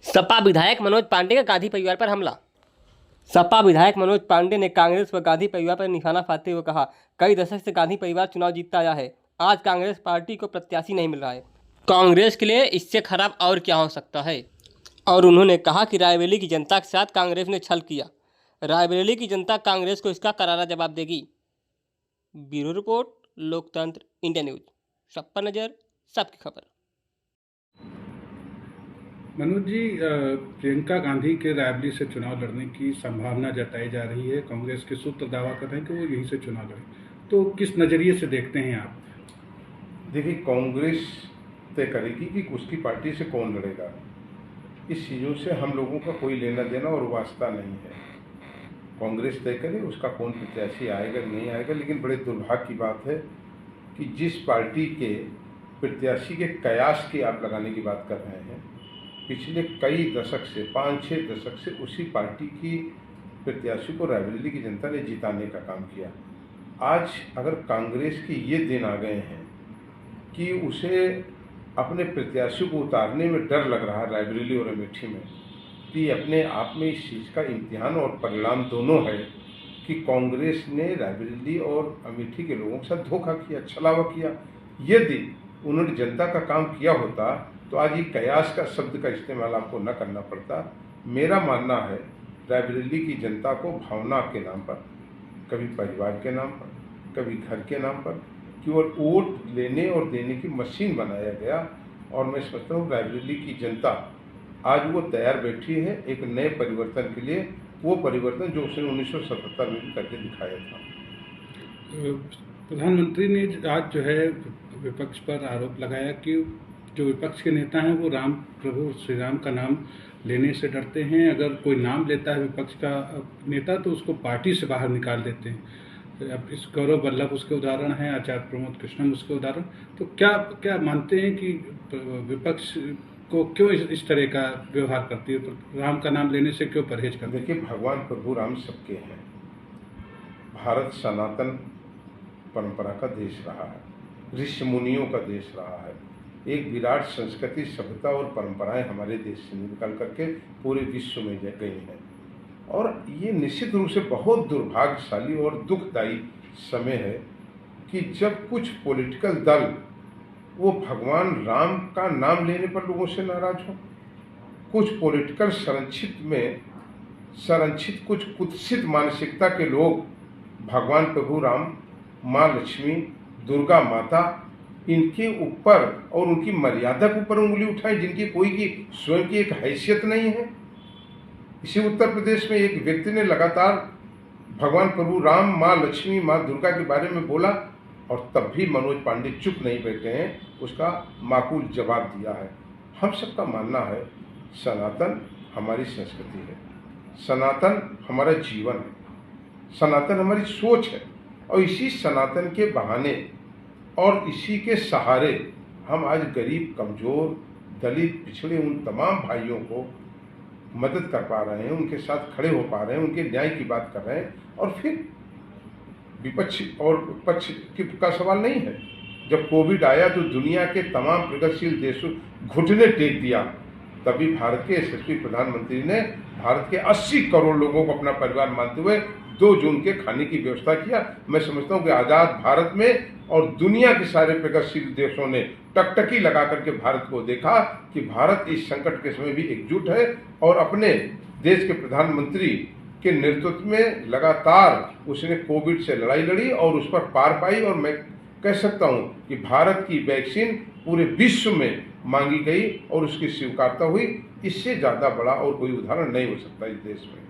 सपा विधायक मनोज पांडे का गांधी परिवार पर हमला। सपा विधायक मनोज पांडे ने कांग्रेस व गांधी परिवार पर निशाना साधते हुए कहा, कई दशक से गांधी परिवार चुनाव जीतता आया है। आज कांग्रेस पार्टी को प्रत्याशी नहीं मिल रहा है। कांग्रेस के लिए इससे खराब और क्या हो सकता है। और उन्होंने कहा कि रायबरेली की जनता के साथ कांग्रेस ने छल किया। रायबरेली की जनता कांग्रेस को इसका करारा जवाब देगी। ब्यूरो रिपोर्ट, लोकतंत्र इंडिया न्यूज। सब पर नजर, सबकी खबर। मनोज जी, प्रियंका गांधी के रायबरेली से चुनाव लड़ने की संभावना जताई जा रही है। कांग्रेस के सूत्र दावा कर रहे हैं कि वो यहीं से चुनाव लड़े, तो किस नज़रिए से देखते हैं आप? देखिए, कांग्रेस तय करेगी कि उसकी पार्टी से कौन लड़ेगा। इस चीज़ों से हम लोगों का कोई लेना देना और वास्ता नहीं है। कांग्रेस तय करे उसका कौन प्रत्याशी आएगा नहीं आएगा। लेकिन बड़े दुर्भाग्य की बात है कि जिस पार्टी के प्रत्याशी के कयास की आप लगाने की बात कर रहे हैं, पिछले कई दशक से 5-6 दशक से उसी पार्टी की प्रत्याशी को रायबरेली की जनता ने जिताने का काम किया। आज अगर कांग्रेस के ये दिन आ गए हैं कि उसे अपने प्रत्याशी को उतारने में डर लग रहा है रायबरेली और अमेठी में, तो ये अपने आप में इस चीज़ का इम्तिहान और परिणाम दोनों है कि कांग्रेस ने रायबरेली और अमेठी के लोगों के साथ धोखा किया, छलावा किया। यदि उन्होंने जनता का काम किया होता तो आज ये कयास का शब्द का इस्तेमाल आपको न करना पड़ता। मेरा मानना है रायबरेली की जनता को भावना के नाम पर, कभी परिवार के नाम पर, कभी घर के नाम पर केवल वोट लेने और देने की मशीन बनाया गया। और मैं समझता हूँ रायबरेली की जनता आज वो तैयार बैठी है एक नए परिवर्तन के लिए, वो परिवर्तन जो उसने 1977 में भी करके दिखाया था। प्रधानमंत्री ने आज जो है विपक्ष पर आरोप लगाया कि जो विपक्ष के नेता हैं वो राम प्रभु श्री राम का नाम लेने से डरते हैं। अगर कोई नाम लेता है विपक्ष का नेता तो उसको पार्टी से बाहर निकाल देते हैं। अब इस गौरव वल्लभ उसके उदाहरण हैं, आचार्य प्रमोद कृष्णम उसके उदाहरण। तो क्या मानते हैं कि विपक्ष को क्यों इस तरह का व्यवहार करती है, तो राम का नाम लेने से क्यों परहेज करती है? देखिए, भगवान प्रभु राम सबके हैं। भारत सनातन परंपरा का देश रहा है, ऋषि मुनियों का देश रहा है। एक विराट संस्कृति, सभ्यता और परंपराएं हमारे देश से निकल करके पूरे विश्व में गई हैं। और ये निश्चित रूप से बहुत दुर्भाग्यशाली और दुखदायी समय है कि जब कुछ पॉलिटिकल दल वो भगवान राम का नाम लेने पर लोगों से नाराज हो, कुछ पॉलिटिकल संरक्षित कुछ कुत्सित मानसिकता के लोग भगवान प्रभु राम, माँ लक्ष्मी, दुर्गा माता, इनके ऊपर और उनकी मर्यादा के ऊपर उंगली उठाएं, जिनकी कोई की स्वयं की एक हैसियत नहीं है। इसी उत्तर प्रदेश में एक व्यक्ति ने लगातार भगवान प्रभु राम, माँ लक्ष्मी, माँ दुर्गा के बारे में बोला और तब भी मनोज पांडे चुप नहीं बैठे हैं, उसका माकूल जवाब दिया है। हम सबका मानना है सनातन हमारी संस्कृति है, सनातन हमारा जीवन है, सनातन हमारी सोच है। और इसी सनातन के बहाने और इसी के सहारे हम आज गरीब, कमजोर, दलित, पिछड़े उन तमाम भाइयों को मदद कर पा रहे हैं, उनके साथ खड़े हो पा रहे हैं, उनके न्याय की बात कर रहे हैं। और फिर विपक्ष और पक्ष का सवाल नहीं है। जब कोविड आया तो दुनिया के तमाम प्रगतिशील देशों घुटने टेक दिया, तभी भारत के यशस्वी प्रधानमंत्री ने भारत के 80 करोड़ लोगों को अपना परिवार मानते हुए 2 जून के खाने की व्यवस्था किया। मैं समझता हूं कि आज़ाद भारत में और दुनिया के सारे प्रगतिशील देशों ने टकटकी लगा करके भारत को देखा कि भारत इस संकट के समय भी एकजुट है और अपने देश के प्रधानमंत्री के नेतृत्व में लगातार उसने कोविड से लड़ाई लड़ी और उस पर पार पाई। और मैं कह सकता हूं कि भारत की वैक्सीन पूरे विश्व में मांगी गई और उसकी स्वीकारता हुई। इससे ज़्यादा बड़ा और कोई उदाहरण नहीं हो सकता इस देश में।